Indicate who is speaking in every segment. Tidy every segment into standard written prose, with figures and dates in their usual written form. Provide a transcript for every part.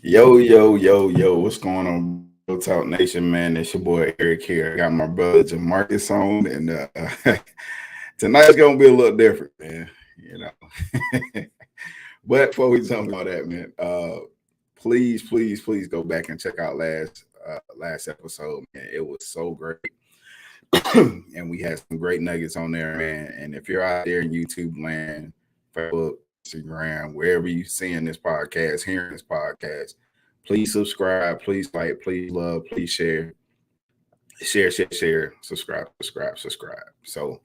Speaker 1: Yo, yo, yo, yo, what's going on, BroTalk Nation, man? It's your boy Eric here. I got my brother Jamarcus on, and tonight's gonna be a little different, man. You know. But before we jump on that, man, please go back and check out last episode, man. It was so great. And we had some great nuggets on there, man. And if you're out there in YouTube land, Facebook, Instagram, wherever you're seeing this podcast, hearing this podcast, please subscribe, please like, please love, please share, subscribe. So,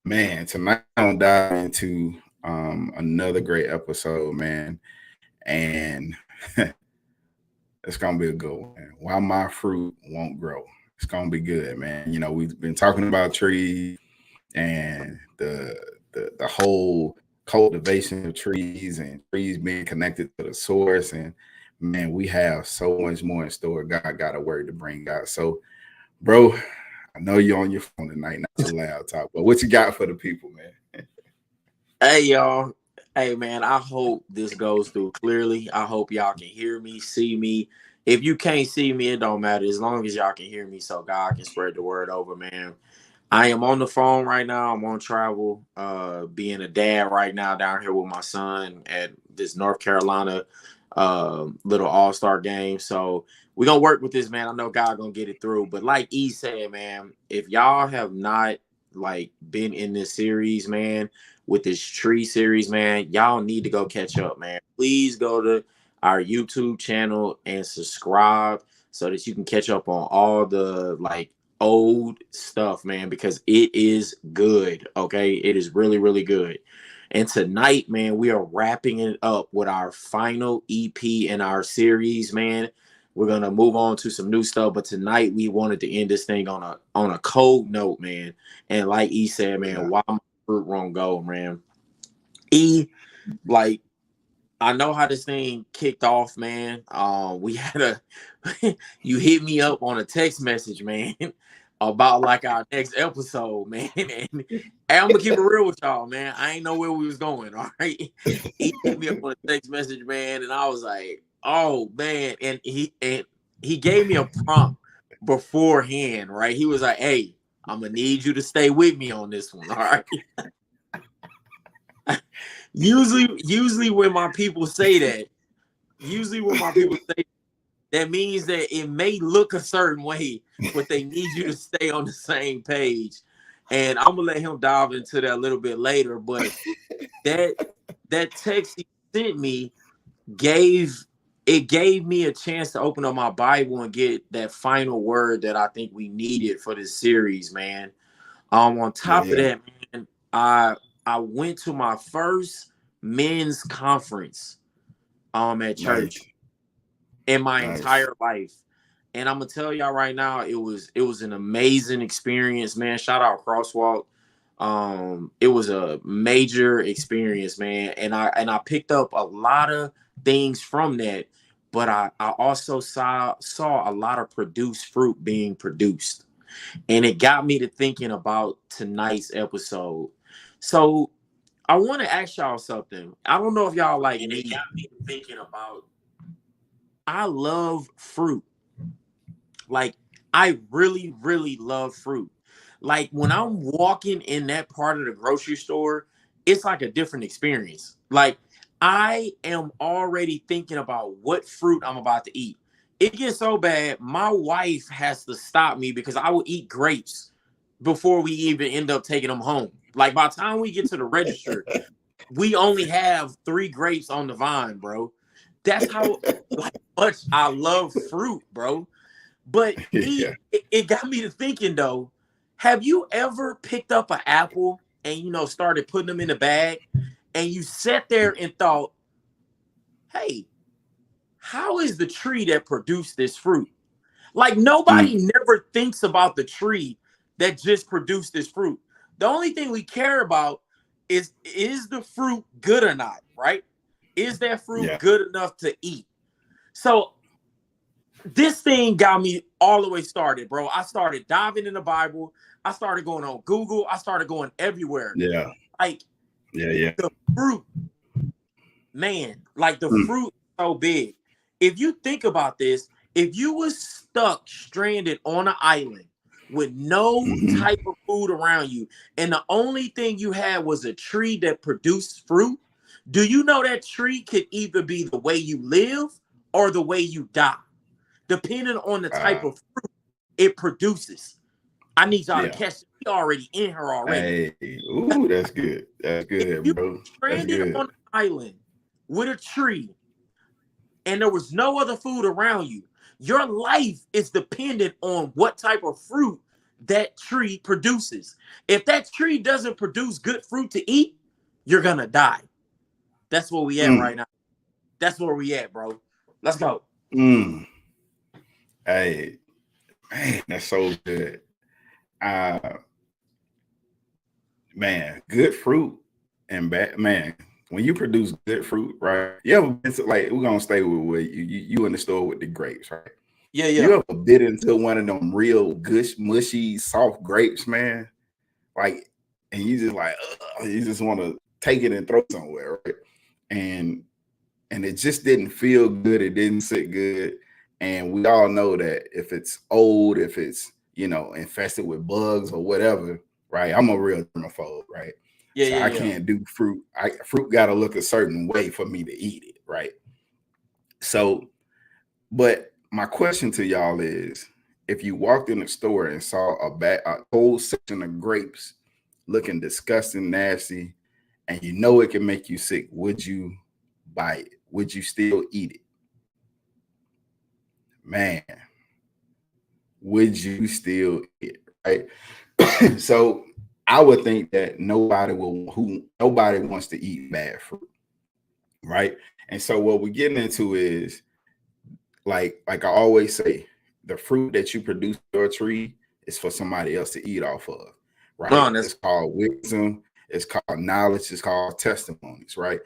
Speaker 1: man, tonight I'm gonna dive into another great episode, man, and it's gonna be a good one. Why my fruit won't grow. It's gonna be good, man. You know, we've been talking about trees and the whole cultivation of trees and trees being connected to the source. And man, we have so much more in store. God got a word to bring out. So, bro, I know you're on your phone tonight, not too loud talk, but what you got for the people, man?
Speaker 2: Hey y'all. Hey man, I hope this goes through clearly. I hope y'all can hear me, see me. If you can't see me, it don't matter as long as y'all can hear me so God can spread the word over, man. I am on the phone right now. I'm on travel, being a dad right now down here with my son at this North Carolina little all-star game. So we're gonna work with this, man. I know God gonna get it through. But like E said, man, if y'all have not like been in this series, man, with this tree series, man, y'all need to go catch up, man. Please go to our YouTube channel and subscribe so that you can catch up on all the like old stuff, man, because it is good. Okay, it is really, really good. And tonight, man, we are wrapping it up with our final EP in our series, man. We're gonna move on to some new stuff, but tonight we wanted to end this thing on a cold note, man. And like E said, man, why my fruit won't go, man. E, like, I know how this thing kicked off, man. We had you hit me up on a text message, man, about like our next episode, man. And I'm gonna keep it real with y'all, man. I ain't know where we was going. All right, he hit me up on a text message, man, and I was like, oh man, and he gave me a prompt beforehand, right? He was like, hey, I'm gonna need you to stay with me on this one, all right? Usually when my people say that, that means that it may look a certain way, but they need you to stay on the same page. And I'm gonna let him dive into that a little bit later. But that text he sent me gave me a chance to open up my Bible and get that final word that I think we needed for this series, man. On top of that, man, I went to my first men's conference at church in my entire life. And I'm gonna tell y'all right now, it was an amazing experience, man. Shout out Crosswalk. It was a major experience, man. And I picked up a lot of things from that, but I also saw a lot of produced fruit being produced. And it got me to thinking about tonight's episode. So I want to ask y'all something. I don't know if y'all like me. It got me thinking about. I love fruit. Like I really, really love fruit. Like when I'm walking in that part of the grocery store, it's like a different experience. Like I am already thinking about what fruit I'm about to eat. It gets so bad, my wife has to stop me because I will eat grapes before we even end up taking them home. Like by the time we get to the register, we only have 3 grapes on the vine, bro. That's how like much I love fruit, bro. But it got me to thinking though, have you ever picked up an apple and started putting them in the bag and you sat there and thought, hey, how is the tree that produced this fruit? Like nobody never thinks about the tree that just produced this fruit. The only thing we care about is the fruit good or not, right? Is that fruit good enough to eat? So this thing got me all the way started, bro. I started diving in the Bible. I started going on Google. I started going everywhere.
Speaker 1: Yeah.
Speaker 2: Like, the fruit, man, like the fruit is so big. if you think about this, if you was stuck stranded on an island with no
Speaker 1: Mm-hmm.
Speaker 2: type of food around you, and the only thing you had was a tree that produced fruit, do you know that tree could either be the way you live or the way you die, depending on the type of fruit it produces? I need y'all to
Speaker 1: Yeah.
Speaker 2: catch it. We already in her already.
Speaker 1: Hey, ooh, that's good. That's
Speaker 2: If
Speaker 1: good,
Speaker 2: you
Speaker 1: bro. That's
Speaker 2: stranded on
Speaker 1: good.
Speaker 2: an island with a tree and there was no other food around you, your life is dependent on what type of fruit that tree produces. If that tree doesn't produce good fruit to eat, you're gonna die. That's where we at right
Speaker 1: Mm,
Speaker 2: now. That's where we at, bro. Let's go.
Speaker 1: mm. Hey, man, that's so good. Uh, man, good fruit and bad man. When you produce good fruit, right? You ever been to, like, we're gonna stay with you in the store with the grapes, right?
Speaker 2: Yeah, yeah.
Speaker 1: You ever bit into one of them real good, mushy, soft grapes, man? Like, and you just like, you just want to take it and throw it somewhere, right? And and it just didn't feel good. It didn't sit good. And we all know that if it's old, if it's, infested with bugs or whatever, right? I'm a real germaphobe, right?
Speaker 2: Yeah,
Speaker 1: So
Speaker 2: yeah,
Speaker 1: I
Speaker 2: yeah.
Speaker 1: can't do fruit. Fruit got to look a certain way for me to eat it, right? So, but my question to y'all is, if you walked in the store and saw a whole section of grapes looking disgusting, nasty, and you know it can make you sick, would you buy it? Would you still eat it? Man, would you still eat it? Right. So I would think that nobody wants to eat bad fruit, right? And so what we're getting into is, like I always say, the fruit that you produce on your tree is for somebody else to eat off of, right?
Speaker 2: No, that's
Speaker 1: It's called wisdom, it's called knowledge, it's called testimonies, right?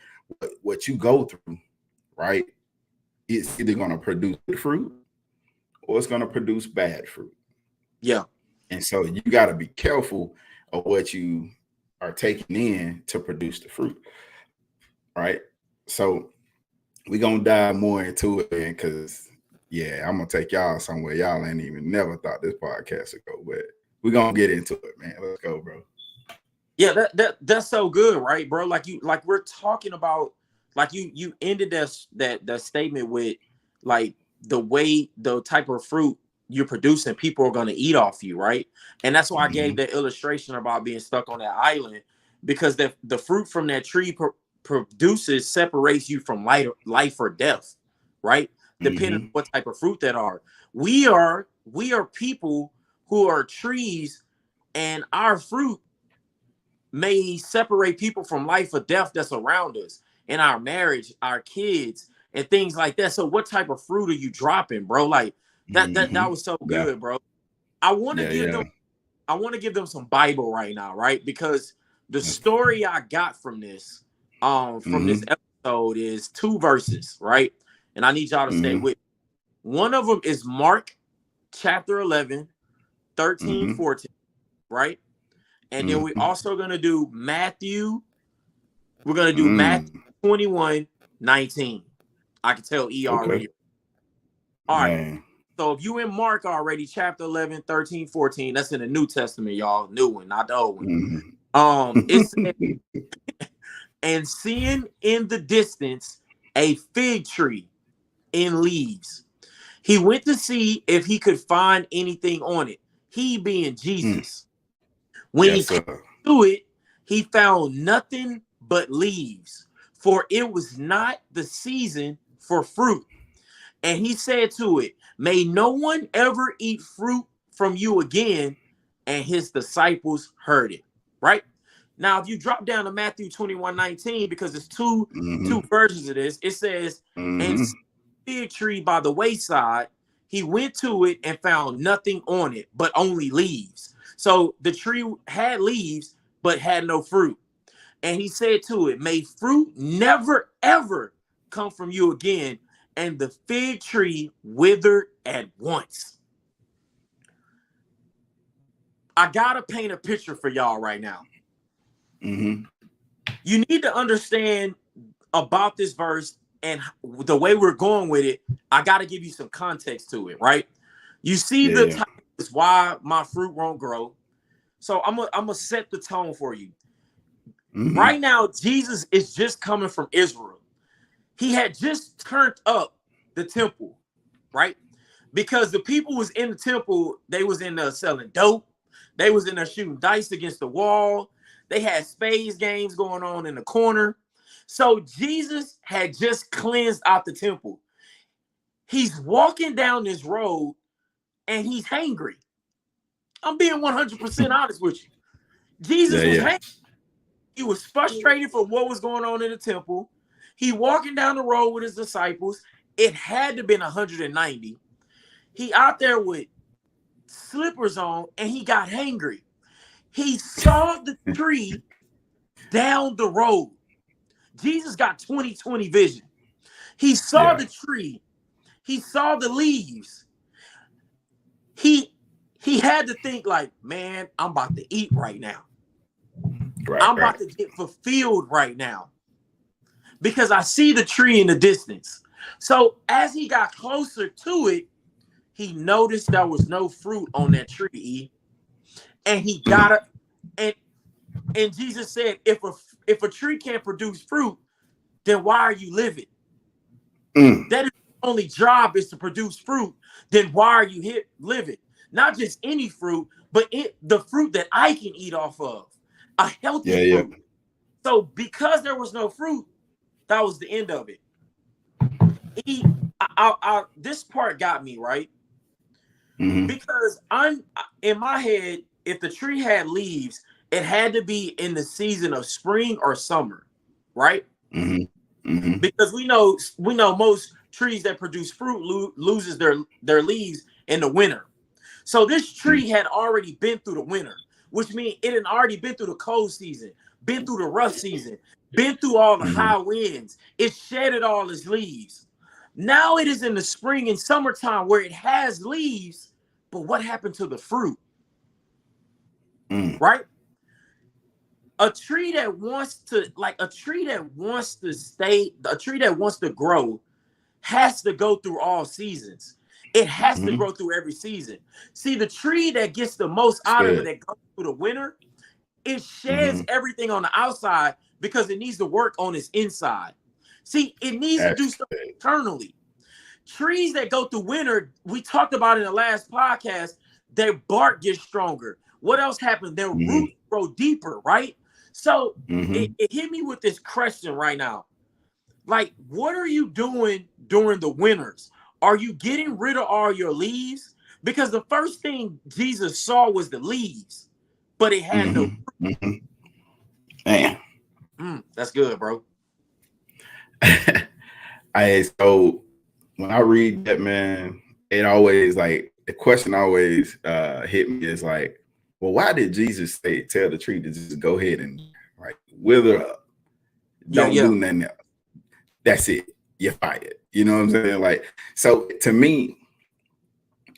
Speaker 1: What you go through, right? It's either going to produce good fruit or it's going to produce bad fruit.
Speaker 2: yeah.
Speaker 1: And so you got to be careful of what you are taking in to produce the fruit, right? So we're going to dive more into it because, yeah, I'm going to take y'all somewhere y'all ain't even never thought this podcast would go. But we're going to get into it, man. Let's go, bro.
Speaker 2: Yeah, that's so good, right, bro? Like we're talking about, like you ended that statement with, like, the type of fruit you're producing, people are gonna eat off you, right? And that's why I gave
Speaker 1: Mm-hmm.
Speaker 2: the illustration about being stuck on that island, because the fruit from that tree produces separates you from life or death, right? Depending on
Speaker 1: Mm-hmm.
Speaker 2: what type of fruit that are. We are people who are trees, and our fruit may separate people from life or death that's around us in our marriage, our kids, and things like that. So what type of fruit are you dropping, bro? Like that
Speaker 1: Mm-hmm.
Speaker 2: was so
Speaker 1: Yeah.
Speaker 2: good, bro. I want to
Speaker 1: Yeah.
Speaker 2: give
Speaker 1: Yeah.
Speaker 2: them I want to give them some Bible right now, right? Because the story I got from this
Speaker 1: Mm-hmm.
Speaker 2: episode is two verses, right? And I need y'all to stay
Speaker 1: Mm-hmm.
Speaker 2: with me. One of them is Mark chapter 11, 13,
Speaker 1: Mm-hmm.
Speaker 2: 14, right? And then we
Speaker 1: Mm-hmm.
Speaker 2: also gonna do Matthew. We're gonna do Matthew
Speaker 1: Mm.
Speaker 2: 21, 19. I can tell E
Speaker 1: Okay.
Speaker 2: already. All right.
Speaker 1: Man.
Speaker 2: So if you in Mark already, chapter 11, 13, 14, that's in the New Testament, y'all. New one, not the old one. It says,
Speaker 1: Mm-hmm.
Speaker 2: and seeing in the distance a fig tree in leaves, he went to see if he could find anything on it. He being
Speaker 1: Mm.
Speaker 2: Jesus. When he
Speaker 1: Yes,
Speaker 2: came
Speaker 1: sir.
Speaker 2: to it, he found nothing but leaves, for it was not the season for fruit. And he said to it, may no one ever eat fruit from you again. And his disciples heard it. Right? Now, if you drop down to Matthew 21, 19, because it's two
Speaker 1: Mm-hmm.
Speaker 2: versions of this, it says, and
Speaker 1: Mm-hmm.
Speaker 2: fig tree by the wayside, he went to it and found nothing on it, but only leaves. So the tree had leaves, but had no fruit. And he said to it, may fruit never, ever come from you again. And the fig tree withered at once. I got to paint a picture for y'all right now.
Speaker 1: Mm-hmm.
Speaker 2: You need to understand about this verse. and the way we're going with it, I got to give you some context to it, right? You see the title is why my fruit won't grow. So I'm gonna set the tone for you. Right now, Jesus is just coming from Israel. He had just turned up the temple, right? Because the people was in the temple, they was in there selling dope. They was in there shooting dice against the wall. They had spades games going on in the corner. So Jesus had just cleansed out the temple. He's walking down this road and he's hangry. I'm being 100% honest with you. Jesus was hangry. He was frustrated for what was going on in the temple. He walking down the road with his disciples. It had to have been 190. He out there with slippers on and he got hangry. He saw the tree down the road. Jesus got 20/20 vision. He saw the tree. He saw the leaves. He had to think like, man, I'm about to eat right now. I'm about to get fulfilled right now because I see the tree in the distance. So as he got closer to it, he noticed there was no fruit on that tree. And he got it. And Jesus said, if a tree can't produce fruit, then why are you living? That is the only job is to produce fruit. Then why are you living? Not just any fruit, but the fruit that I can eat off of, a healthy fruit. So because there was no fruit, that was the end of it. This part got me, right? Because I'm in my head, if the tree had leaves, it had to be in the season of spring or summer, right? Because we know most trees that produce fruit loses their leaves in the winter. So this tree had already been through the winter, which means it had already been through the cold season, been through the rough season, been through all the high winds. It shedded all its leaves. Now it is in the spring and summertime where it has leaves, but what happened to the fruit? Right? A tree that wants to grow has to go through all seasons. It has to grow through every season. See, the tree that gets the most out of it that goes through the winter, it sheds everything on the outside because it needs to work on its inside. See, it needs to do stuff internally. Trees that go through winter, we talked about in the last podcast, their bark gets stronger. What else happened? Their roots grow deeper, right? So it hit me with this question right now. Like, what are you doing during the winters? Are you getting rid of all your leaves? Because the first thing Jesus saw was the leaves, but it had no fruit.
Speaker 1: Man.
Speaker 2: That's good, bro.
Speaker 1: So when I read that, man, it always like the question always hit me is like, well, why did Jesus tell the tree to just go ahead and like wither up? Don't do nothing else. That's it. You're fired. You know what I'm saying? Like, so to me,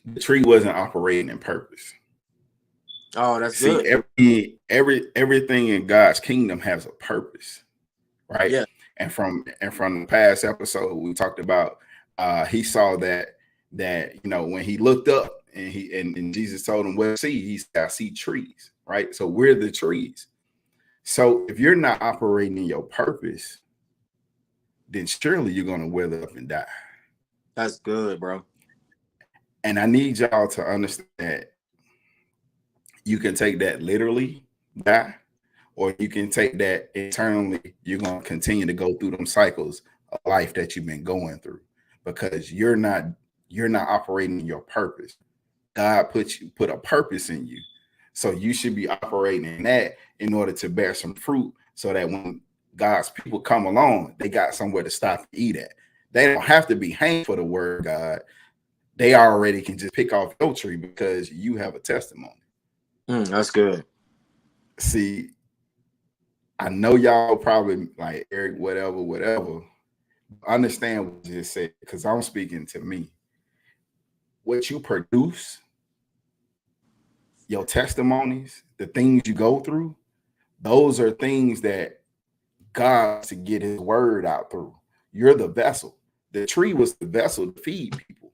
Speaker 1: the tree wasn't operating in purpose.
Speaker 2: Oh, that's good.
Speaker 1: Everything in God's kingdom has a purpose, right?
Speaker 2: Yeah.
Speaker 1: And from the past episode, we talked about he saw that when he looked up and Jesus told him, "Well, see," he said, "I see trees," right? So we're the trees. So if you're not operating in your purpose, then surely you're going to wither up and die.
Speaker 2: That's good, bro.
Speaker 1: And I need y'all to understand that you can take that literally, die, or you can take that internally. You're going to continue to go through them cycles of life that you've been going through because you're not operating in your purpose. God put a purpose in you. So you should be operating in that in order to bear some fruit so that when God's people come along, they got somewhere to stop and eat at. They don't have to be hanged for the word of God. They already can just pick off your tree because you have a testimony.
Speaker 2: That's good.
Speaker 1: See, I know y'all probably like, Eric, whatever. Understand what you just said because I'm speaking to me. What you produce, your testimonies, the things you go through, those are things that God to get his word out through. You're the vessel. The tree was the vessel to feed people,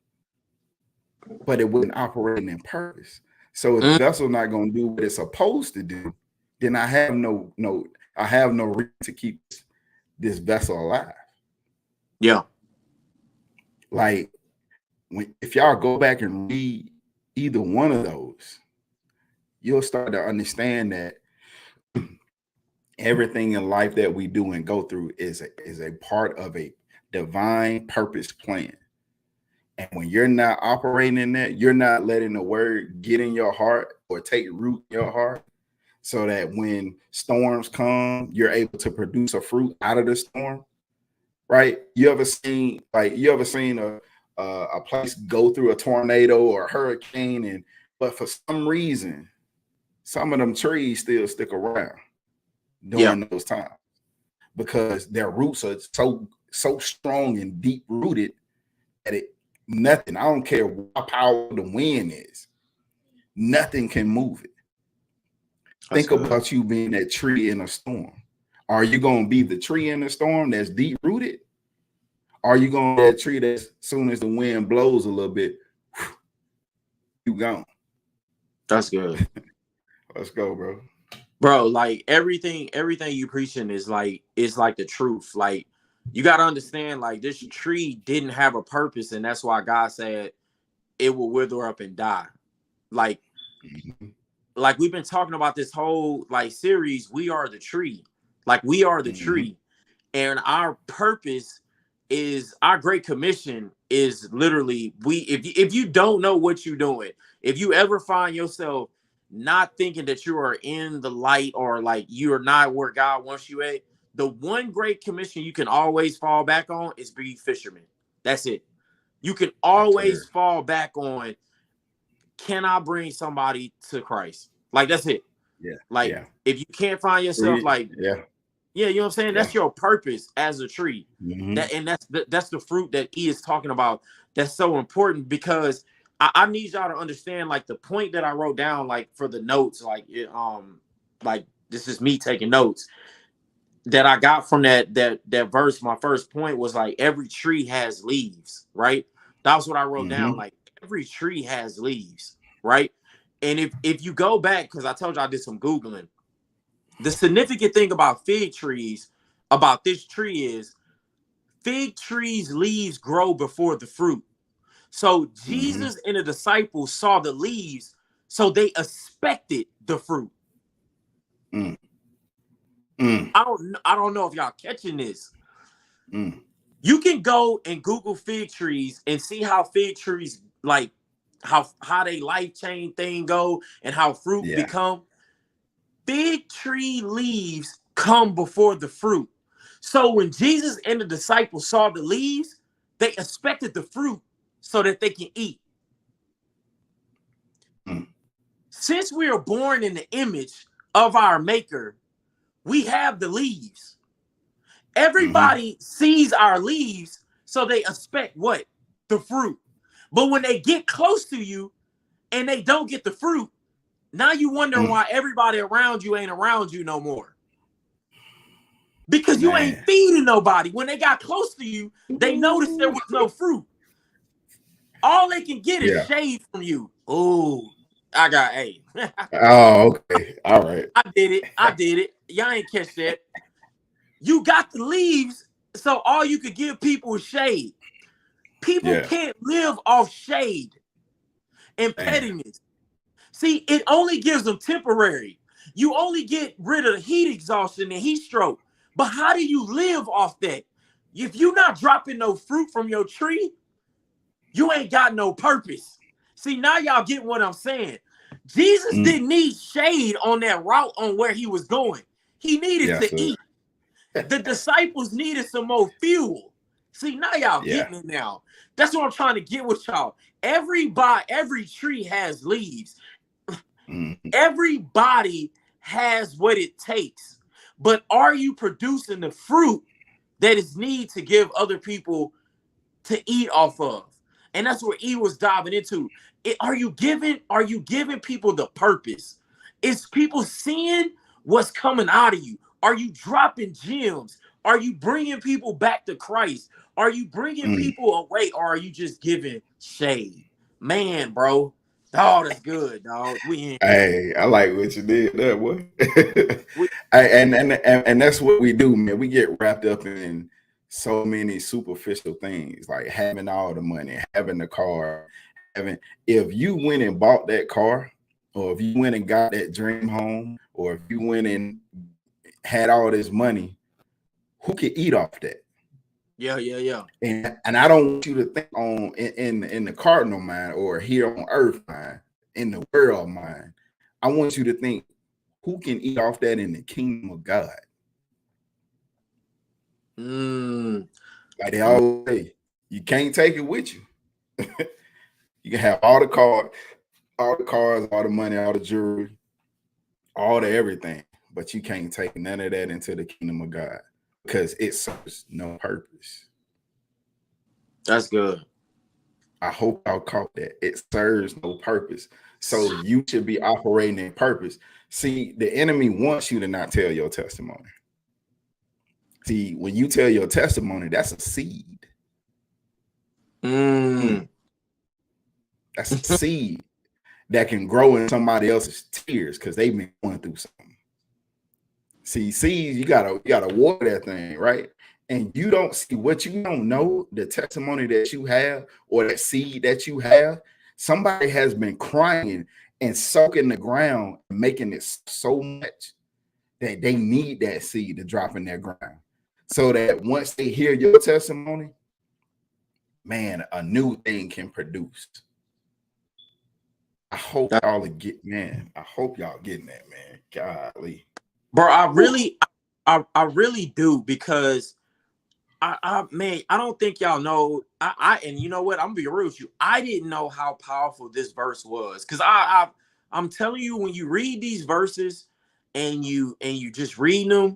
Speaker 1: but it wasn't operating in purpose. So if the vessel not going to do what it's supposed to do, then I have no reason to keep this vessel alive.
Speaker 2: Yeah.
Speaker 1: Like if y'all go back and read either one of those, you'll start to understand that everything in life that we do and go through is a part of a divine purpose plan. And when you're not operating in that, you're not letting the word get in your heart or take root in your heart, so that when storms come, you're able to produce a fruit out of the storm. Right? You ever seen a place go through a tornado or a hurricane, but for some reason, some of them trees still stick around during those times because their roots are so strong and deep rooted that nothing, I don't care what power the wind is, nothing can move it. Think about you being that tree in a storm. Are you going to be the tree in the storm that's deep rooted? Are you going to be that tree that as soon as the wind blows a little bit, you gone?
Speaker 2: That's good.
Speaker 1: Let's go, bro.
Speaker 2: Bro, like everything you preaching is like the truth. Like you got to understand, like this tree didn't have a purpose, and that's why God said it will wither up and die. Like like we've been talking about this whole like series, we are the tree. Like we are the tree, and our purpose is, our great commission is literally, if you don't know what you're doing, if you ever find yourself not thinking that you are in the light, or like you are not where God wants you at, the one great commission you can always fall back on is be fishermen. That's it. You can always fall back on, can I bring somebody to Christ? Like that's it.
Speaker 1: Yeah.
Speaker 2: Like if you can't find yourself, like you know what I'm saying? That's your purpose as a tree. That's the fruit that he is talking about. That's so important, because I need y'all to understand, like the point that I wrote down, like for the notes, like this is me taking notes that I got from that verse. My first point was like, every tree has leaves, right? That's what I wrote down. Like every tree has leaves, right? And if you go back, because I told you I did some Googling, the significant thing about fig trees, about this tree, is fig trees' leaves grow before the fruit. So Jesus and the disciples saw the leaves, so they expected the fruit. I don't know if y'all catching this. You can go and Google fig trees and see how fig trees, like how they life chain thing go and how fruit become. Fig tree leaves come before the fruit. So when Jesus and the disciples saw the leaves, they expected the fruit so that they can eat. Since we are born in the image of our maker, we have the leaves. Everybody sees our leaves, so they expect what? The fruit. But when they get close to you and they don't get the fruit, now you wonder why everybody around you ain't around you no more. Because you ain't feeding nobody. When they got close to you, they noticed there was no fruit. All they can get is shade from you. Oh, I got A.
Speaker 1: Oh, okay. All right.
Speaker 2: I did it. Y'all ain't catch that. You got the leaves, so all you could give people is shade. People can't live off shade and pettiness. See, it only gives them temporary. You only get rid of the heat exhaustion and heat stroke. But how do you live off that? If you're not dropping no fruit from your tree, you ain't got no purpose. See, now y'all get what I'm saying. Jesus didn't need shade on that route on where he was going. He needed to eat. The disciples needed some more fuel. See, now y'all getting it now. That's what I'm trying to get with y'all. Every tree has leaves. Everybody has what it takes. But are you producing the fruit that is needed to give other people to eat off of? And that's where he was diving into. Are you giving people the purpose? Is people seeing what's coming out of you? Are you dropping gems? Are you bringing people back to Christ? Are you bringing people away, or are you just giving shade? Man, bro. Oh, that's good, dog. We in here.
Speaker 1: Hey, I like what you did there, boy.
Speaker 2: We,
Speaker 1: and that's what we do, man. We get wrapped up in so many superficial things, like having all the money, having the car, having. If you went and bought that car, or if you went and got that dream home, or if you went and had all this money, who could eat off that?
Speaker 2: yeah.
Speaker 1: And I don't want you to think on in the cardinal mind or here on earth mind, in the world mind. I want you to think who can eat off that in the kingdom of God. Like they always say, you can't take it with you. You can have all the cars, all the money, all the jewelry, all the everything, but you can't take none of that into the kingdom of God because it serves no purpose.
Speaker 2: That's good.
Speaker 1: I hope y'all caught that. It serves no purpose. So you should be operating in purpose. See, the enemy wants you to not tell your testimony. See, when you tell your testimony, that's a seed. That's a seed that can grow in somebody else's tears because they've been going through something. See, seeds, you gotta water that thing, right? And you don't see what you don't know, the testimony that you have or that seed that you have. Somebody has been crying and soaking the ground, making it so much that they need that seed to drop in their ground. So that once they hear your testimony, man, a new thing can produce. I hope y'all getting that, man. Golly.
Speaker 2: Bro, I really do, because I don't think y'all know. And you know what? I'm gonna be real with you. I didn't know how powerful this verse was, because I'm telling you, when you read these verses and you just reading them,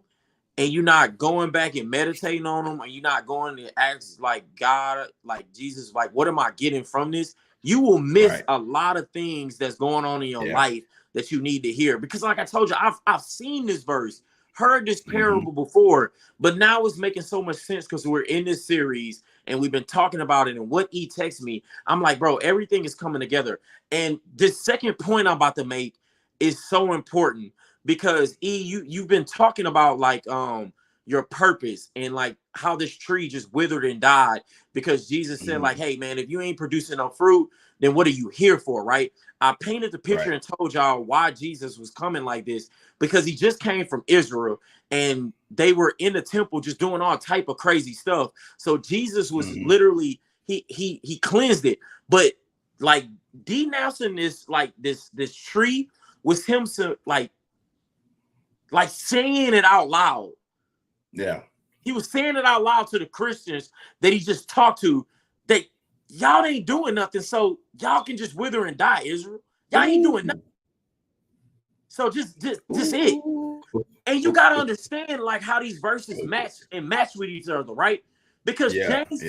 Speaker 2: and you're not going back and meditating on them, and you're not going to ask like God, like Jesus, like what am I getting from this? You will miss a lot of things that's going on in your life that you need to hear. Because like I told you, I've seen this verse, heard this parable before, but now it's making so much sense because we're in this series and we've been talking about it. And what E texted me, I'm like, bro, everything is coming together. And this second point I'm about to make is so important, because E, you've been talking about like your purpose and like how this tree just withered and died because Jesus said like, hey man, if you ain't producing no fruit, then what are you here for, right? I painted the picture and told y'all why Jesus was coming like this, because he just came from Israel and they were in the temple just doing all type of crazy stuff. So Jesus was literally he cleansed it, but like denouncing this like this tree was him like saying it out loud.
Speaker 1: Yeah.
Speaker 2: He was saying it out loud to the Christians that he just talked to, that y'all ain't doing nothing, so y'all can just wither and die, Israel. Y'all ain't doing nothing. So just it. And you gotta understand like how these verses match with each other, right? Because James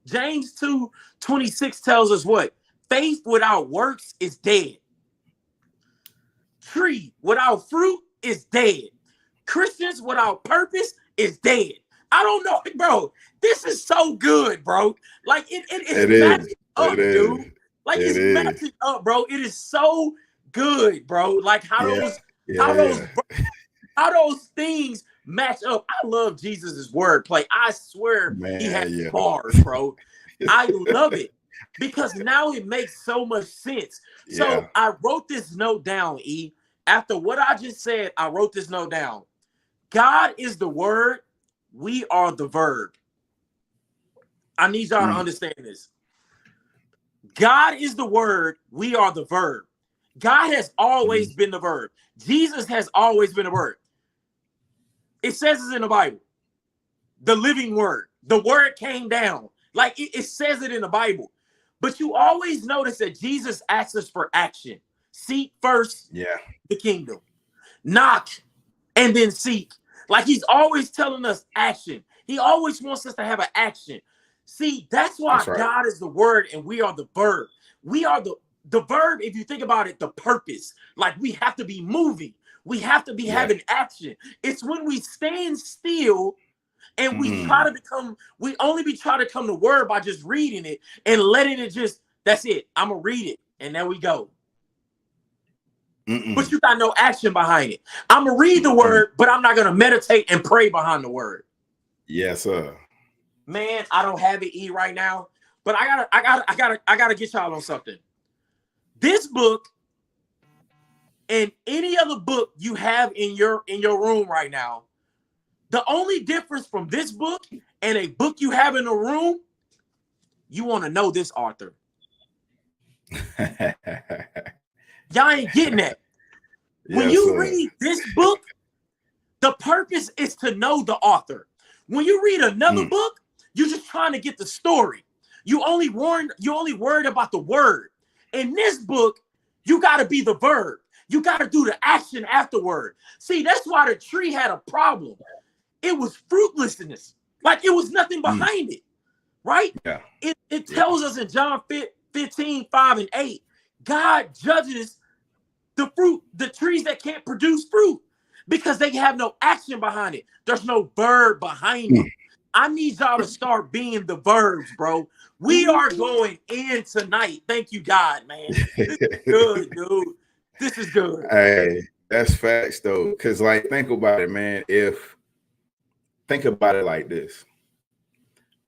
Speaker 2: 2:26 tells us what? Faith without works is dead. Tree without fruit is dead. Christians without purpose is dead. I don't know, bro. This is so good, bro. Like it is matching up, dude. Like it's matching up, bro. It is so good, bro. Like how those things match up. I love Jesus's wordplay. I swear he has bars, bro. I love it because now it makes so much sense. So I wrote this note down, E. After what I just said, I wrote this note down. God is the word. We are the verb. I need y'all to understand this. God is the word. We are the verb. God has always been the verb. Jesus has always been the word. It says it in the Bible. The living word. The word came down. Like it says it in the Bible. But you always notice that Jesus asks us for action. Seek first the kingdom. Knock and then seek. Like he's always telling us action. He always wants us to have an action. See, that's why God is the word and we are the verb. We are the verb, if you think about it, the purpose. Like we have to be moving. We have to be having action. It's when we stand still And we only be trying to come to word by just reading it and letting it just, that's it. I'm going to read it. And there we go. But you got no action behind it. I'm going to read the word, but I'm not going to meditate and pray behind the word.
Speaker 1: Yes, sir.
Speaker 2: Man, I don't have it right now, but I gotta get y'all on something. This book and any other book you have in your room right now, the only difference from this book and a book you have in the room, you want to know this author. Y'all ain't getting that. When you read this book, the purpose is to know the author. When you read another book, you're just trying to get the story. You only worried about the word. In this book, you got to be the verb. You got to do the action afterward. See, that's why the tree had a problem. It was fruitlessness. Like it was nothing behind it, right?
Speaker 1: Yeah.
Speaker 2: It tells us in John 15, 5 and 8, God judges the trees that can't produce fruit because they have no action behind it. There's no verb behind it. I need y'all to start being the verbs, bro. We are going in tonight. Thank you, God, man. This is good, dude. This is good.
Speaker 1: Hey, that's facts, though. Because, like, think about it, man. Think about it like this.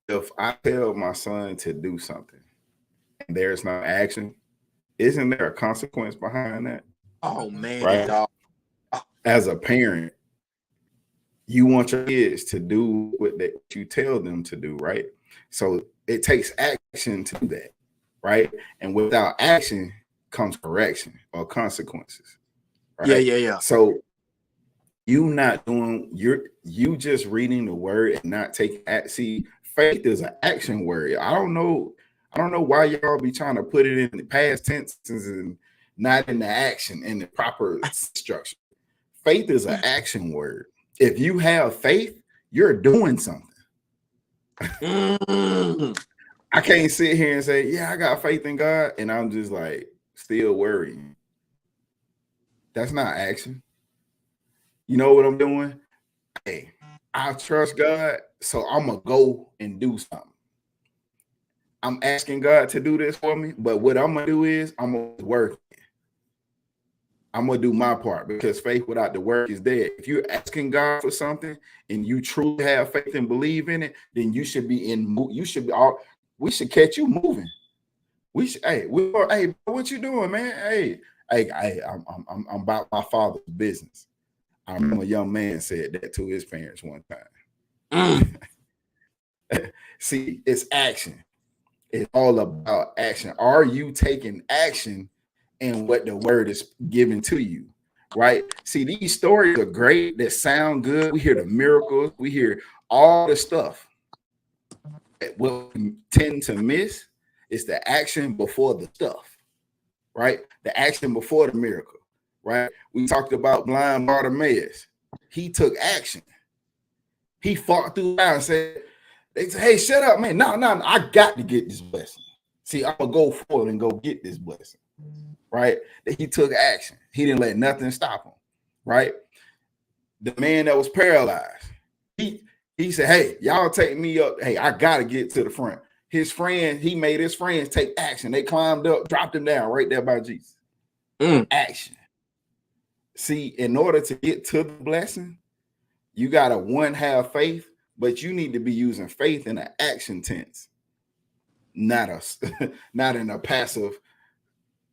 Speaker 1: If I tell my son to do something and there's no action, isn't there a consequence behind that?
Speaker 2: Oh, man.
Speaker 1: Right?
Speaker 2: Dog.
Speaker 1: As a parent, you want your kids to do what you tell them to do, right? So it takes action to do that, right? And without action comes correction or consequences, right?
Speaker 2: Yeah.
Speaker 1: So you just reading the word and not taking action. See, faith is an action word. I don't know why y'all be trying to put it in the past tenses and not in the action in the proper structure. Faith is an action word. If you have faith, you're doing something. I can't sit here and say, yeah, I got faith in God, and I'm just like still worrying. That's not action. You know what I'm doing? Hey, I trust God, so I'm going to go and do something. I'm asking God to do this for me, but what I'm going to do is I'm going to work. I'm going to do my part because faith without the work is dead. If you're asking God for something and you truly have faith and believe in it, then you should be we should catch you moving. We should, hey, what you doing, man? Hey, I'm about my father's business. I remember a young man said that to his parents one time. See, it's action. It's all about action. Are you taking action and what the word is giving to you, right? See, these stories are great. That sound good. We hear the miracles. We hear all the stuff. What we tend to miss is the action before the stuff, right? The action before the miracle, right? We talked about blind Bartimaeus. He took action. He fought through and said, hey, shut up, man. No, I got to get this blessing. See, I'm going to go forward and go get this blessing. Right? That he took action. He didn't let nothing stop him. Right? The man that was paralyzed, he said, hey, y'all take me up. Hey, I gotta get to the front. His friend, he made his friends take action. They climbed up, dropped him down right there by Jesus. Action. See, in order to get to the blessing, you gotta have faith, but you need to be using faith in an action tense, not in a passive.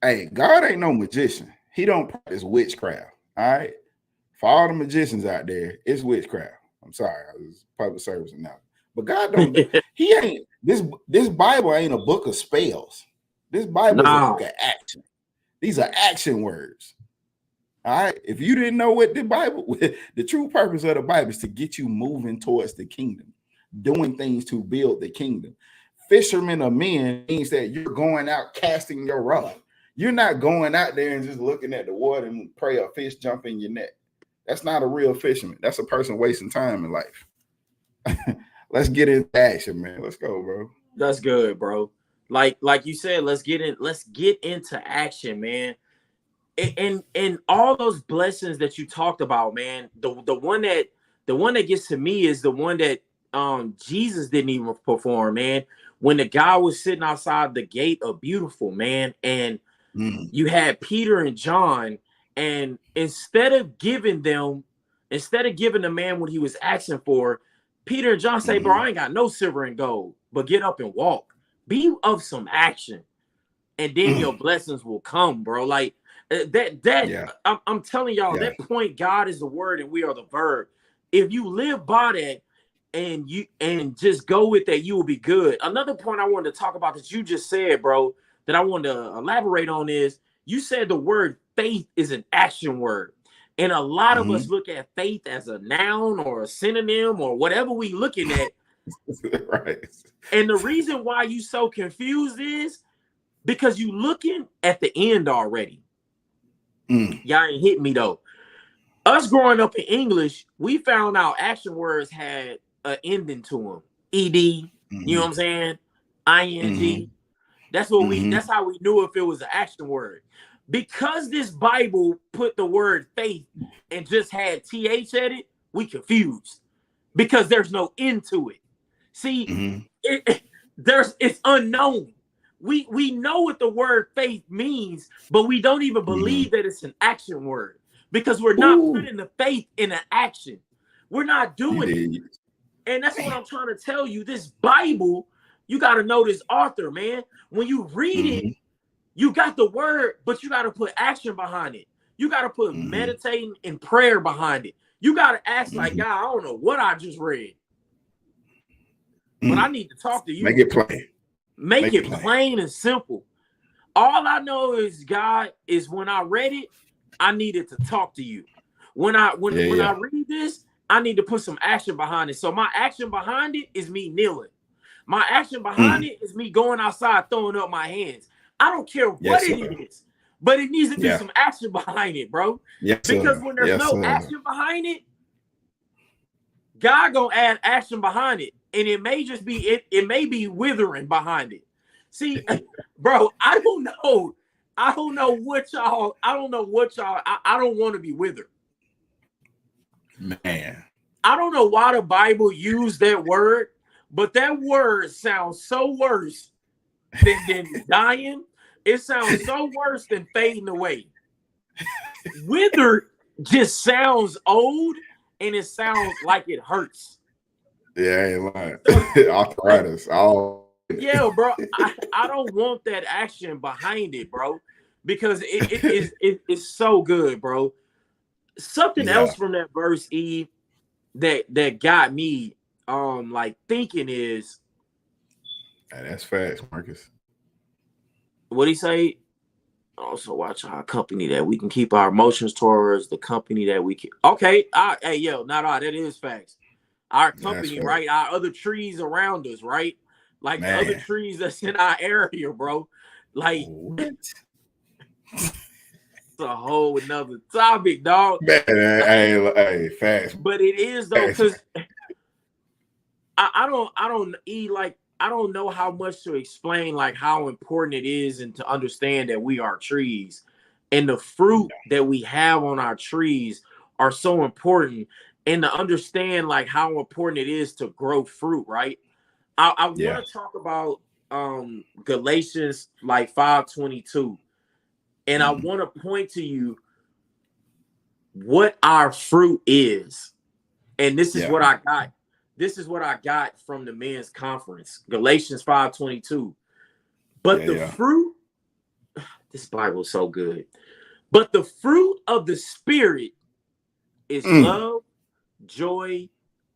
Speaker 1: Hey, God ain't no magician. He don't practice witchcraft. All right. For all the magicians out there, it's witchcraft. I'm sorry, I was public service now. But God don't. He ain't this Bible ain't a book of spells. This Bible is a book of action. These are action words. All right. If you didn't know what the true purpose of the Bible is to get you moving towards the kingdom, doing things to build the kingdom. Fishermen of men means that you're going out casting your rod. You're not going out there and just looking at the water and pray a fish jump in your net. That's not a real fisherman. That's a person wasting time in life. Let's get into action, man. Let's go, bro.
Speaker 2: That's good, bro. Like you said, let's get into action, man. And all those blessings that you talked about, man. The one that gets to me is the one that Jesus didn't even perform, man. When the guy was sitting outside the gate of Beautiful, man, and you had Peter and John, and instead of giving the man what he was asking for, Peter and John say, bro, I ain't got no silver and gold, but get up and walk. Be of some action, and then your blessings will come, bro. Like I'm telling y'all, that point, God is the word and we are the verb. If you live by that and just go with that, you will be good. Another point I wanted to talk about that you just said, bro, that I wanted to elaborate on is you said the word faith is an action word. And a lot of us look at faith as a noun or a synonym or whatever we looking at.
Speaker 1: Right.
Speaker 2: And the reason why you so confused is because you looking at the end already. Y'all ain't hit me though. Us growing up in English, we found out action words had an ending to them. ED, you know what I'm saying? ING. That's what that's how we knew if it was an action word. Because this Bible put the word faith and just had TH at it, we confused. Because there's no end to it. See, it's unknown. We know what the word faith means, but we don't even believe that it's an action word because we're not putting the faith in an action. We're not doing it. And that's what I'm trying to tell you. This Bible, you got to know this author, man. When you read it, you got the word, but you got to put action behind it. You got to put meditating and prayer behind it. You got to ask like, God, I don't know what I just read, but I need to talk to you.
Speaker 1: Make it plain.
Speaker 2: Make it plain and simple. All I know is, God, is when I read it, I needed to talk to you. When I read this, I need to put some action behind it. So my action behind it is me kneeling. My action behind it is me going outside, throwing up my hands. I don't care what it is, but it needs to be some action behind it, bro. Because when there's no action behind it, God gonna add action behind it. And it may just be it may be withering behind it. See, bro, I don't know what y'all. I don't want to be withered.
Speaker 1: Man.
Speaker 2: I don't know why the Bible used that word, but that word sounds so worse than dying. It sounds so worse than fading away. Withered just sounds old and it sounds like it hurts.
Speaker 1: Yeah, I ain't lying. Arthritis.
Speaker 2: Yeah, bro. I don't want that action behind it, bro, because it's so good, bro. Something else from that verse, Eve, that got me like thinking is,
Speaker 1: that's facts, Marcus.
Speaker 2: What he say? Also watch our company that we can keep our emotions towards the company that we can. Okay, hey yo, that is facts. Our company, right? Our other trees around us, right? Like the other trees that's in our area, bro. Like it's a whole another topic, dog.
Speaker 1: Man, hey, fast.
Speaker 2: But it is though, because I don't know how much to explain like how important it is and to understand that we are trees. And the fruit that we have on our trees are so important. And to understand like how important it is to grow fruit, right? I want to talk about Galatians like 5:22. And I want to point to you what our fruit is. And this is what I got. This is what I got from the men's conference. Galatians 5:22. But the fruit, this Bible is so good. But the fruit of the Spirit is love, joy,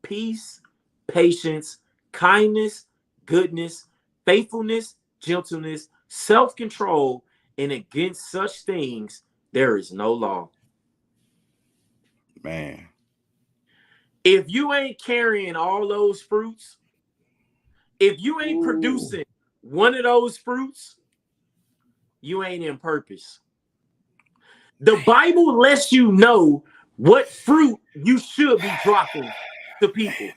Speaker 2: peace, patience, kindness, goodness, faithfulness, gentleness, self-control, and against such things there is no law.
Speaker 1: Man.
Speaker 2: If you ain't carrying all those fruits, if you ain't producing one of those fruits, you ain't in purpose. The Bible lets you know what fruit you should be dropping to people.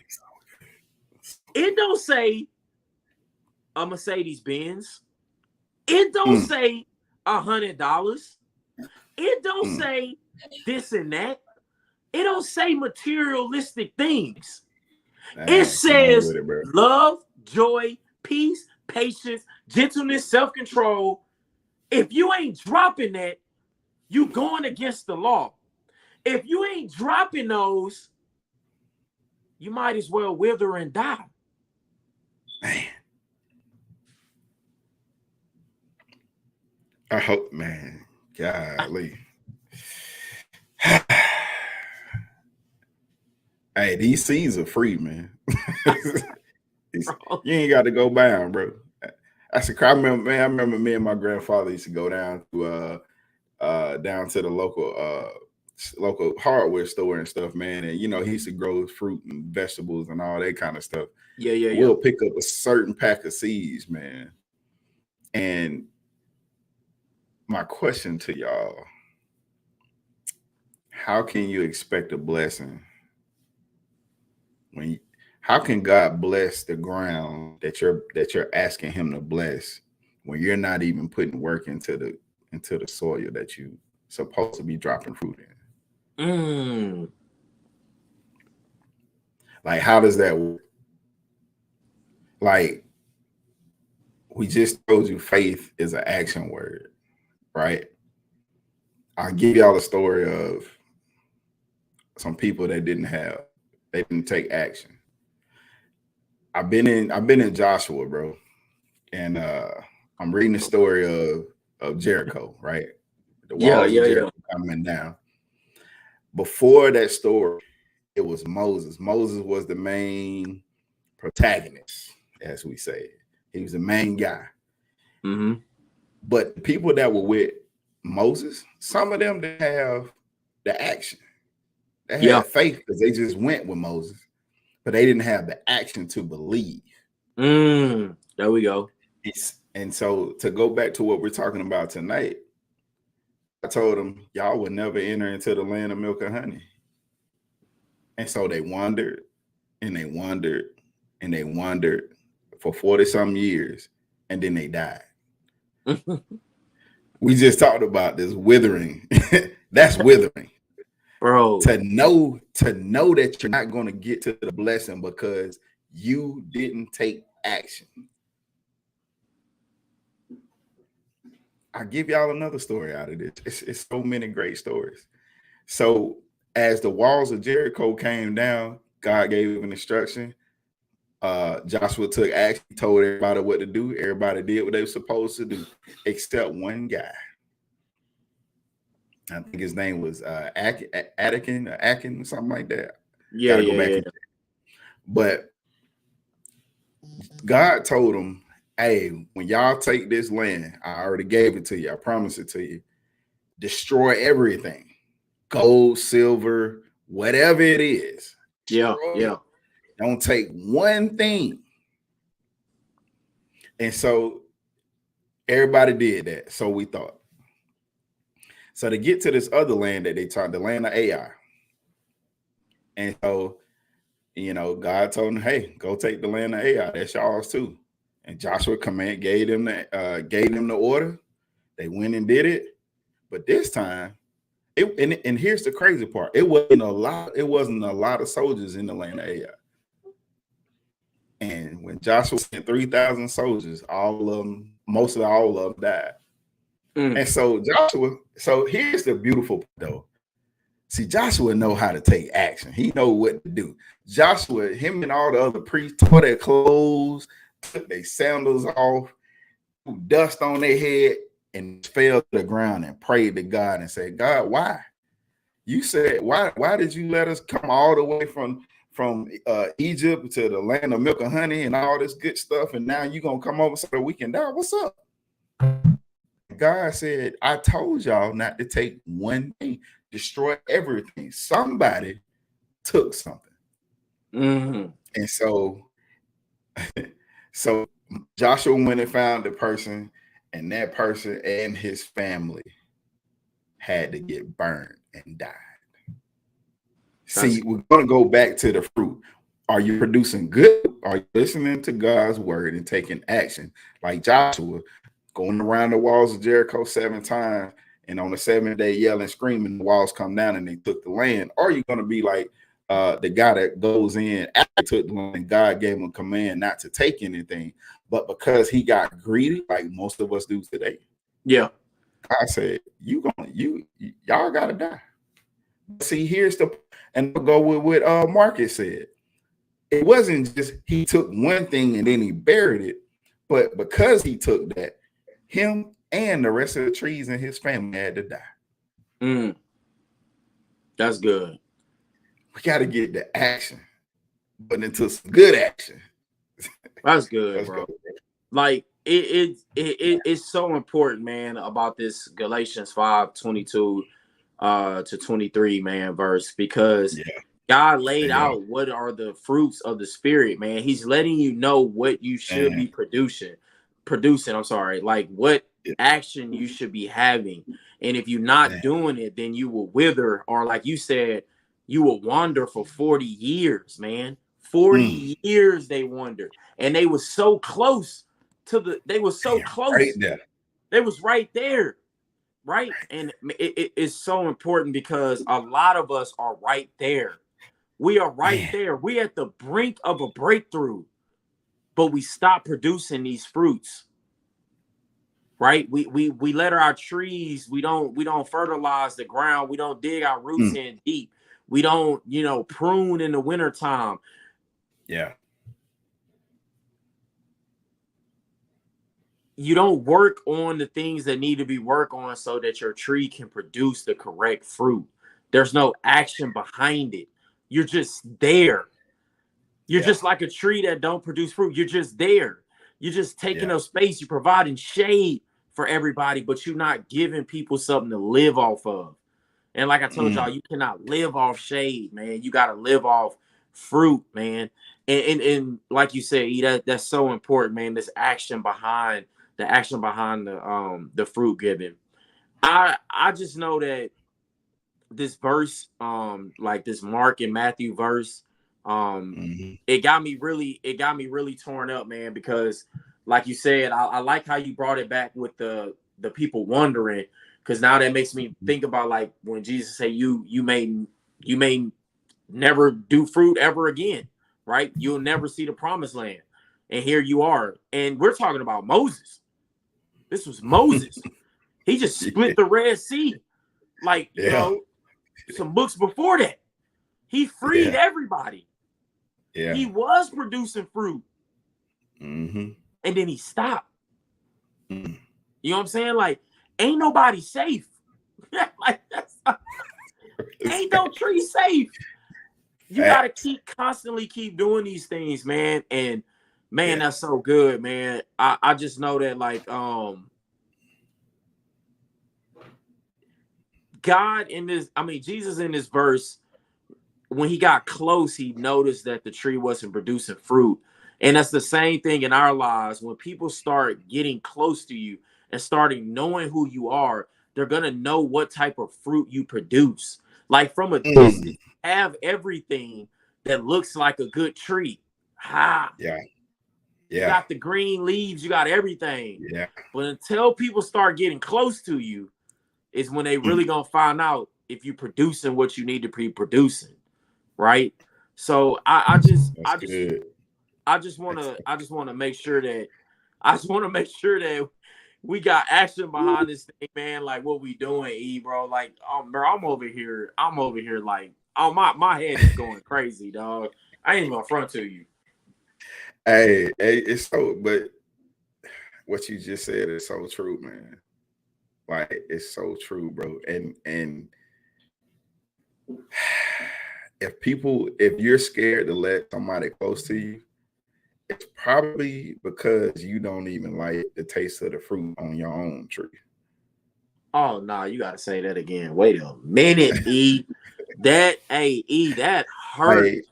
Speaker 2: It don't say a Mercedes-Benz. It don't say $100. It don't say this and that. It don't say materialistic things. It
Speaker 1: Dang, come on
Speaker 2: says
Speaker 1: with it, bro.
Speaker 2: love, joy, peace, patience, gentleness, self-control. If you ain't dropping that, you going against the law. If you ain't dropping those, you might as well wither and die.
Speaker 1: Man. I hope, man. Golly. Hey, these seeds are free, man. You ain't got to go buy them, bro. That's a I remember, man. I remember me and my grandfather used to go down to the local hardware store and stuff, man. And you know, he used to grow fruit and vegetables and all that kind of stuff.
Speaker 2: Yeah.
Speaker 1: We'll pick up a certain pack of seeds, man. And my question to y'all: how can you expect a blessing when? How can God bless the ground that you're asking Him to bless when you're not even putting work into the soil that you supposed to be dropping fruit in? Like, how does that work? Like, we just told you faith is an action word, right? I'll give y'all a story of some people that they didn't take action. I've been in Joshua, bro, and I'm reading the story of Jericho, right? The walls of Jericho coming down. Before that story, it was Moses. Moses was the main protagonist, as we say. He was the main guy.
Speaker 2: Mm-hmm.
Speaker 1: But the people that were with Moses, some of them didn't have the action. They had faith because they just went with Moses, but they didn't have the action to believe.
Speaker 2: There we go.
Speaker 1: And so to go back to what we're talking about tonight, I told them, y'all would never enter into the land of milk and honey. And so they wandered and they wandered and they wandered for 40-some years, and then they died. We just talked about this withering. That's withering.
Speaker 2: Bro.
Speaker 1: To know that you're not going to get to the blessing because you didn't take action. I'll give y'all another story out of this. It's so many great stories. So as the walls of Jericho came down, God gave an instruction. Joshua took action, told everybody what to do. Everybody did what they were supposed to do, except one guy. I think his name was Akin, something like that.
Speaker 2: Yeah.
Speaker 1: But God told him, hey, when y'all take this land, I already gave it to you. I promised it to you. Destroy everything. Gold, silver, whatever it is.
Speaker 2: Yeah.
Speaker 1: Don't take one thing. And so everybody did that. So we thought. So to get to this other land that they taught, the land of Ai. And so, you know, God told them, hey, go take the land of Ai. That's y'all's too. And Joshua gave them the order. They went and did it. But this time, and here's the crazy part. It wasn't a lot of soldiers in the land of Ai. And when Joshua sent 3,000 soldiers, all of them died. And so here's the beautiful part, though. See, Joshua know how to take action. He know what to do. Joshua, him and all the other priests tore their clothes, took their sandals off, dust on their head, and fell to the ground and prayed to God and said, God, why? You said, why did you let us come all the way from Egypt to the land of milk and honey and all this good stuff, and now you're going to come over so that we can die? What's up? God said, I told y'all not to take one thing, destroy everything. Somebody took something. And so Joshua went and found the person, and that person and his family had to get burned and died. See, we're going to go back to the fruit. Are you producing good? Are you listening to God's word and taking action? Like Joshua, going around the walls of Jericho 7 times, and on the 7th day yelling, screaming, the walls come down and they took the land. Or are you going to be like the guy that goes in after took the land, and God gave him a command not to take anything, but because he got greedy, like most of us do today.
Speaker 2: Yeah.
Speaker 1: God said, y'all gotta die. See, here's and I'll go with what Marcus said. It wasn't just he took one thing and then he buried it, but because he took that, him and the rest of the trees in his family had to die.
Speaker 2: That's good.
Speaker 1: We got to get the action, but into some good action.
Speaker 2: That's good, bro. Like it's so important, man, about this Galatians 5:22 to 23, man, verse, because God laid out what are the fruits of the spirit, man. He's letting you know what you should be producing. I'm sorry, like what action you should be having. And if you're not doing it, then you will wither, or like you said, you will wander for 40 years, man. 40 years they wandered, and they were so close to they were so close.
Speaker 1: Right there.
Speaker 2: They was right there. Right. And it is so important because a lot of us are right there. We are right there. We're at the brink of a breakthrough, but we stop producing these fruits. Right. We let our trees, we don't fertilize the ground. We don't dig our roots in deep. We don't, prune in the wintertime.
Speaker 1: Yeah.
Speaker 2: You don't work on the things that need to be worked on so that your tree can produce the correct fruit. There's no action behind it. You're just there. You're just like a tree that don't produce fruit. You're just there. You're just taking up space. You're providing shade for everybody, but you're not giving people something to live off of. And like I told y'all, you cannot live off shade, man. You got to live off fruit, man. And like you said, that's so important, man. This action behind the fruit giving. I just know that this verse, like this Mark and Matthew verse, it got me really torn up, man, because like you said, I like how you brought it back with the people wondering, because now that makes me think about like when Jesus said you may never do fruit ever again, right? You'll never see the promised land. And here you are. And we're talking about Moses. This was Moses. He just split the Red Sea. Like, some books before that. He freed everybody. Yeah. He was producing fruit. And then he stopped. You know what I'm saying? Like, ain't nobody safe. Like, ain't no tree safe. You gotta constantly keep doing these things, man. And man, that's so good, man. I just know that, like, Jesus in this verse, when he got close, he noticed that the tree wasn't producing fruit. And that's the same thing in our lives. When people start getting close to you and starting knowing who you are, they're gonna know what type of fruit you produce. Like from a distance, have everything that looks like a good tree. You got the green leaves, you got everything. But until people start getting close to you, is when they really gonna find out if you're producing what you need to be producing, right? So I just want to make sure that we got action behind this thing, man. Like what we doing, bro. Like, bro, I'm over here like, my head is going crazy, dog. I ain't even gonna front to you.
Speaker 1: Hey, it's but what you just said is so true, man. Like, it's so true, bro. And if you're scared to let somebody close to you, it's probably because you don't even like the taste of the fruit on your own tree.
Speaker 2: Oh no, you gotta say that again. Wait a minute, that hurt.
Speaker 1: Like,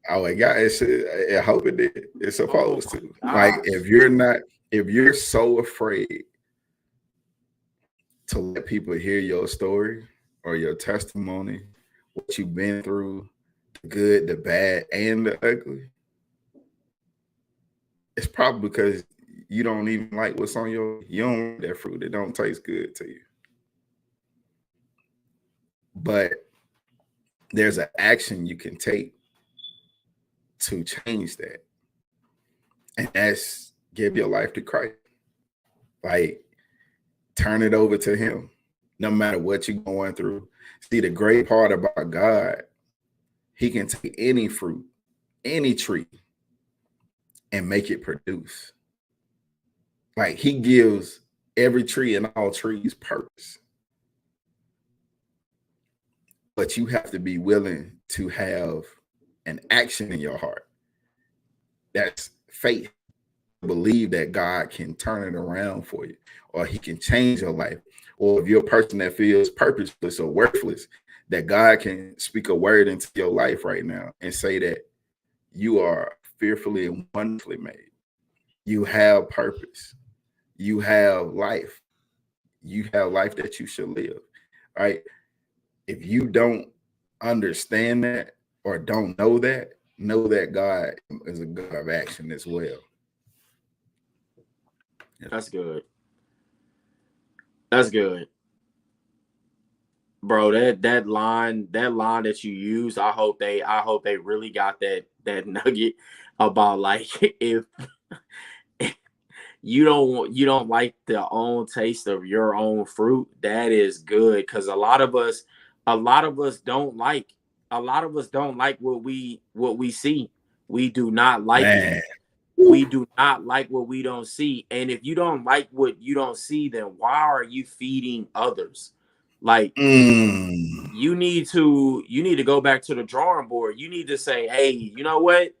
Speaker 1: oh my God, I hope it did. It's supposed to. Like, if you're so afraid to let people hear your story or your testimony, what you've been through, the good, the bad, and the ugly, it's probably because you don't even like what's on you don't like that fruit. It don't taste good to you. But there's an action you can take to change that. And that's give your life to Christ. Like, turn it over to him, no matter what you're going through. See, the great part about God, he can take any fruit, any tree, and make it produce. Like, he gives every tree and all trees purpose. But you have to be willing to have an action in your heart. That's faith. Believe that God can turn it around for you, or he can change your life. Or if you're a person that feels purposeless or worthless, that God can speak a word into your life right now and say that you are fearfully and wonderfully made. You have purpose. You have life. You have life that you should live. Right? If you don't understand that or don't know that God is a God of action as well.
Speaker 2: That's good. That's good. Bro, that line that you used, I hope they really got that nugget about, like, if you don't like the own taste of your own fruit, that is good, because a lot of us don't like what we see. We do not like it. We do not like what we don't see. And if you don't like what you don't see, then why are you feeding others? Like, you need to go back to the drawing board. You need to say, hey, you know what?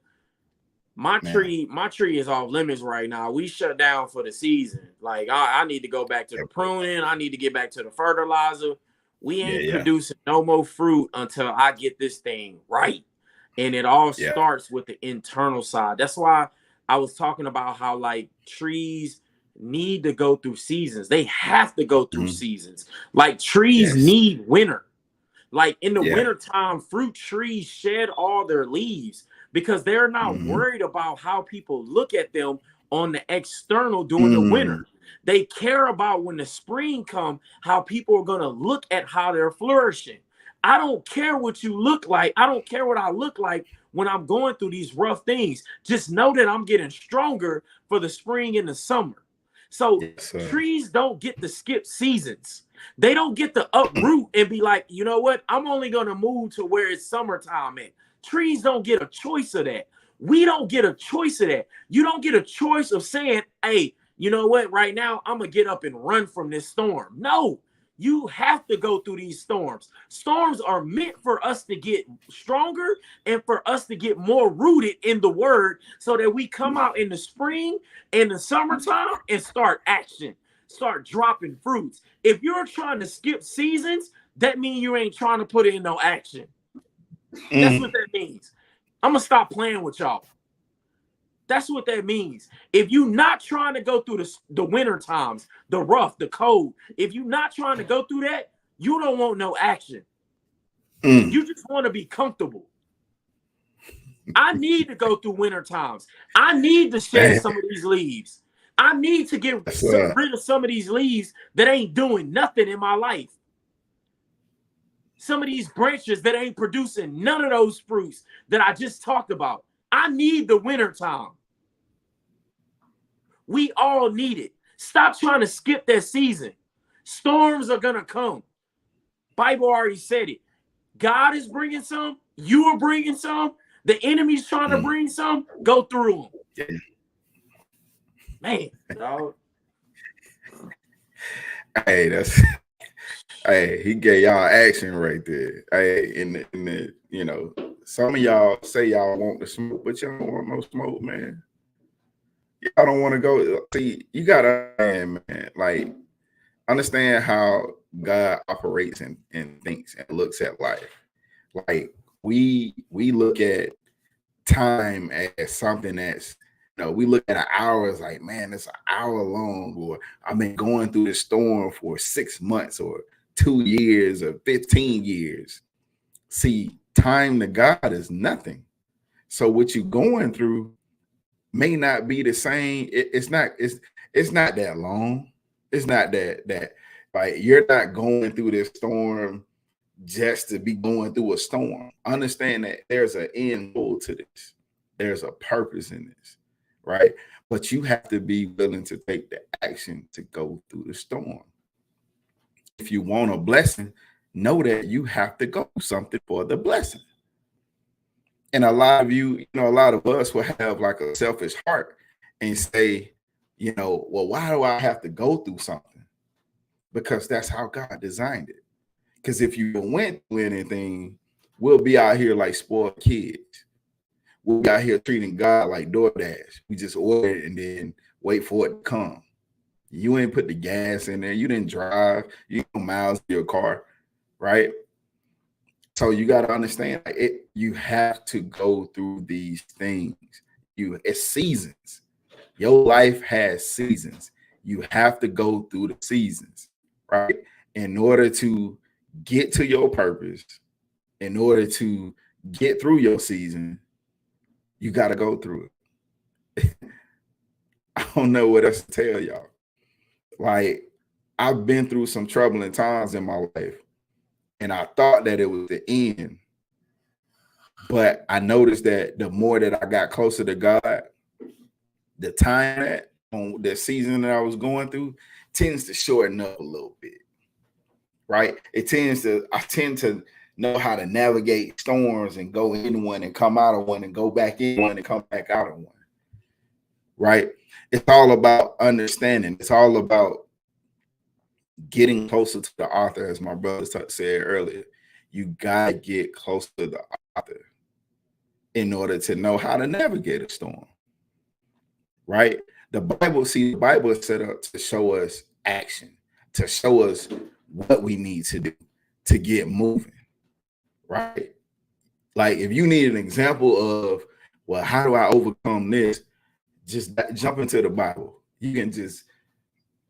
Speaker 2: My tree is off limits right now. We shut down for the season. Like, I need to go back to the pruning. I need to get back to the fertilizer. We ain't producing no more fruit until I get this thing right. And it all starts with the internal side. That's why I was talking about how, like, trees need to go through seasons. They have to go through seasons. Like, trees need winter. Like, in the wintertime, fruit trees shed all their leaves because they're not worried about how people look at them on the external during the winter. They care about when the spring comes, how people are going to look at how they're flourishing. I don't care what you look like. I don't care what I look like when I'm going through these rough things. Just know that I'm getting stronger for the spring and the summer. So trees don't get to skip seasons. They don't get to uproot and be like, you know what? I'm only going to move to where it's summertime at. Trees don't get a choice of that. We don't get a choice of that. You don't get a choice of saying, hey, you know what? Right now, I'm going to get up and run from this storm. No, you have to go through these storms. Storms are meant for us to get stronger and for us to get more rooted in the word so that we come out in the spring and the summertime and start action, start dropping fruits. If you're trying to skip seasons, that means you ain't trying to put it in no action. That's what that means. I'm going to stop playing with y'all. That's what that means. If you're not trying to go through the winter times, the rough, the cold, if you're not trying to go through that, you don't want no action. You just want to be comfortable. I need to go through winter times. I need to shed some of these leaves. I need to get rid of some of these leaves that ain't doing nothing in my life. Some of these branches that ain't producing none of those fruits that I just talked about. I need the winter time. We all need it. Stop trying to skip that season. Storms are going to come. Bible already said it. God is bringing some. You are bringing some. The enemy's trying to bring some. Go through them. Man, dog.
Speaker 1: Hey, he gave y'all action right there. Hey, in the you know, some of y'all say y'all want the smoke, but y'all don't want no smoke, man. Y'all don't want to go. See, you gotta understand, man. Like, understand how God operates and thinks and looks at life. Like, we look at time as something that's, we look at an hour as like, man, it's an hour long, or I've been going through this storm for 6 months or 2 years or 15 years. See, time to God is nothing. So what you're going through may not be the same. It's not that long. It's not that like, you're not going through this storm just to be going through a storm. Understand that there's an end goal to this. There's a purpose in this, right? But you have to be willing to take the action to go through the storm. If you want a blessing, know that you have to go through something for the blessing. And a lot of you, a lot of us will have like a selfish heart and say, well, why do I have to go through something? Because that's how God designed it. Because if you went through anything, we'll be out here like spoiled kids. We'll be out here treating God like DoorDash. We just order it and then wait for it to come. You ain't put the gas in there. You didn't drive. You don't miles your car, right? So you got to understand it. You have to go through these things. It's seasons. Your life has seasons. You have to go through the seasons, right? In order to get to your purpose, in order to get through your season, you got to go through it. I don't know what else to tell y'all. Like, I've been through some troubling times in my life, and I thought that it was the end. But I noticed that the more that I got closer to God, the time that on the season that I was going through tends to shorten up a little bit, right? I tend to know how to navigate storms and go in one and come out of one and go back in one and come back out of one, right? It's all about understanding. It's all about getting closer to the author, as my brother said earlier. You gotta get close to the author in order to know how to navigate a storm, right? The Bible is set up to show us action, to show us what we need to do to get moving, right? Like, if you need an example of, well, how do I overcome this? Just jump into the Bible. You can just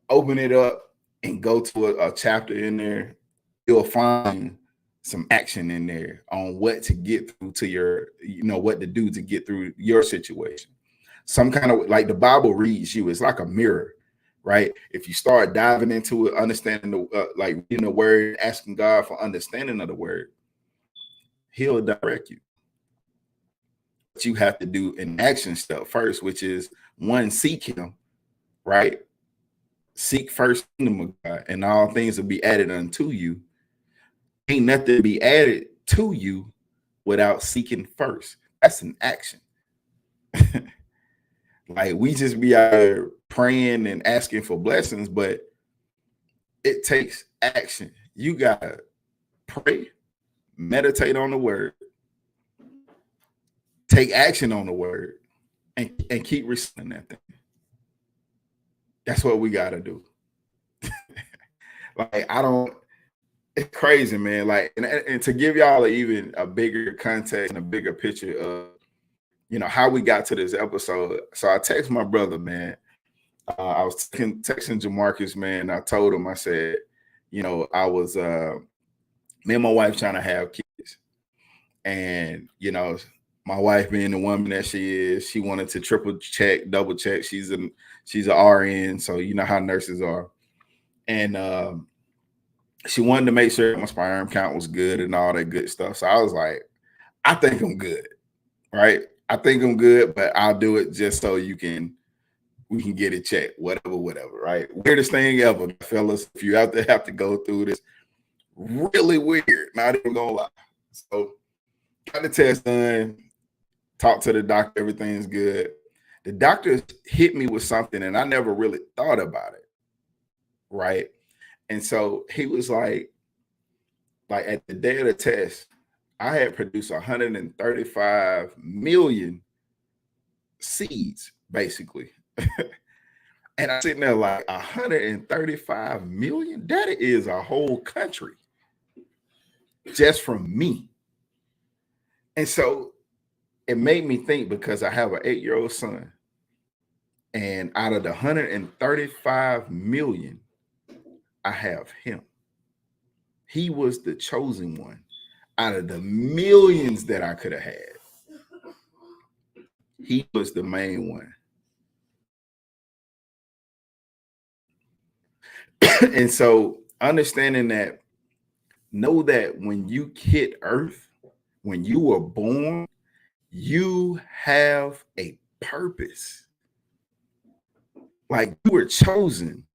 Speaker 1: open it up and go to a chapter in there. You'll find some action in there on what to get through to your, what to do to get through your situation. Some kind of, like, the Bible reads you. It's like a mirror, right? If you start diving into it, understanding like reading the word, asking God for understanding of the word, He'll direct you. But you have to do an action step first, which is one, seek Him, right? Seek first the kingdom of God, and all things will be added unto you. Ain't nothing to be added to you without seeking first. That's an action. Like, we just be out there praying and asking for blessings, but it takes action. You gotta pray, meditate on the word, take action on the word, and keep receiving that thing. That's what we gotta do. Like, it's crazy, man. Like, and to give y'all even a bigger context and a bigger picture of, how we got to this episode. So I text my brother, man. I was texting Jamarcus, man. I told him, I said, I was me and my wife trying to have kids, and my wife being the woman that she is, she wanted to triple check, double check. She's an RN, so you know how nurses are, and she wanted to make sure my sperm count was good and all that good stuff. So I was like, I think I'm good, right? I think I'm good, but I'll do it just so we can get it checked, whatever, right? Weirdest thing ever, fellas. If you have to go through this, really weird, not even gonna lie. So got the test done, talked to the doctor, everything's good. The doctor hit me with something and I never really thought about it, right? And so he was like at the day of the test, I had produced 135 million seeds, basically. And I'm sitting there like, 135 million? That is a whole country just from me. And so it made me think, because I have an 8-year-old son, and out of the 135 million, I have him. He was the chosen one out of the millions that I could have had. He was the main one. And so understanding that know that when you hit earth, when you were born, you have a purpose. Like you were chosen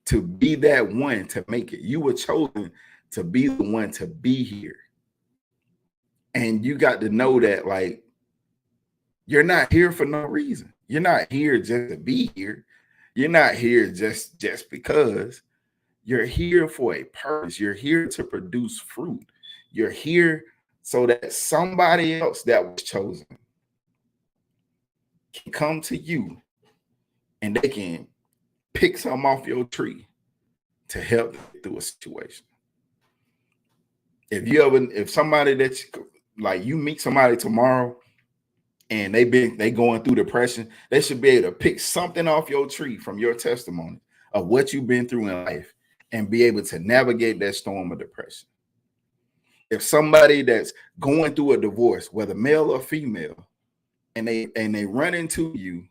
Speaker 1: to be that one to make it. You were chosen to be the one to be here. And you got to know that, like, you're not here for no reason. You're not here just to be here. You're not here just because. You're here for a purpose. You're here to produce fruit. You're here so that somebody else that was chosen can come to you and they can pick some off your tree to help get through a situation. If somebody that like you meet somebody tomorrow and they going through depression, they should be able to pick something off your tree from your testimony of what you've been through in life and be able to navigate that storm of depression. If somebody that's going through a divorce, whether male or female, and they run into you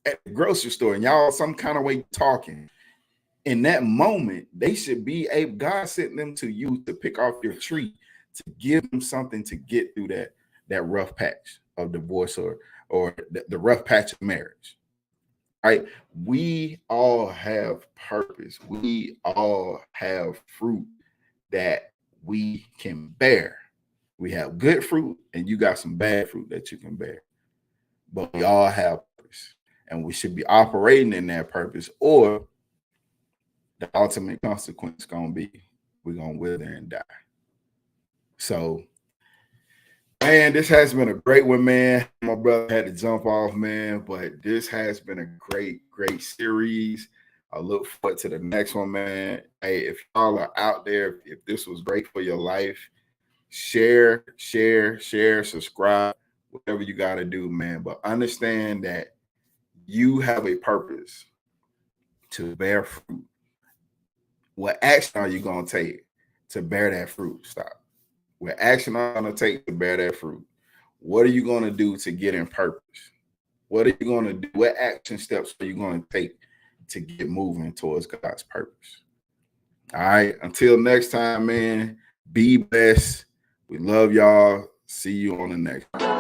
Speaker 1: at the grocery store and y'all some kind of way talking, in that moment, they should be able, God sent them to you to pick off your tree, to give them something to get through that rough patch of divorce or the rough patch of marriage. Right? We all have purpose. We all have fruit that we can bear. We have good fruit and you got some bad fruit that you can bear. But we all have purpose and we should be operating in that purpose, or the ultimate consequence is going to be we're going to wither and die. So, man, this has been a great one, man. My brother had to jump off, man, but this has been a great series. I look forward to the next one, man. Hey, if y'all are out there, if this was great for your life, share, subscribe, whatever you got to do, man. But understand that you have a purpose to bear fruit. What action are you going to take to bear that fruit? Stop. What action are you going to take to bear that fruit? What are you going to do to get in purpose? What are you going to do? What action steps are you going to take to get moving towards God's purpose? All right. Until next time, man, be blessed. We love y'all. See you on the next one.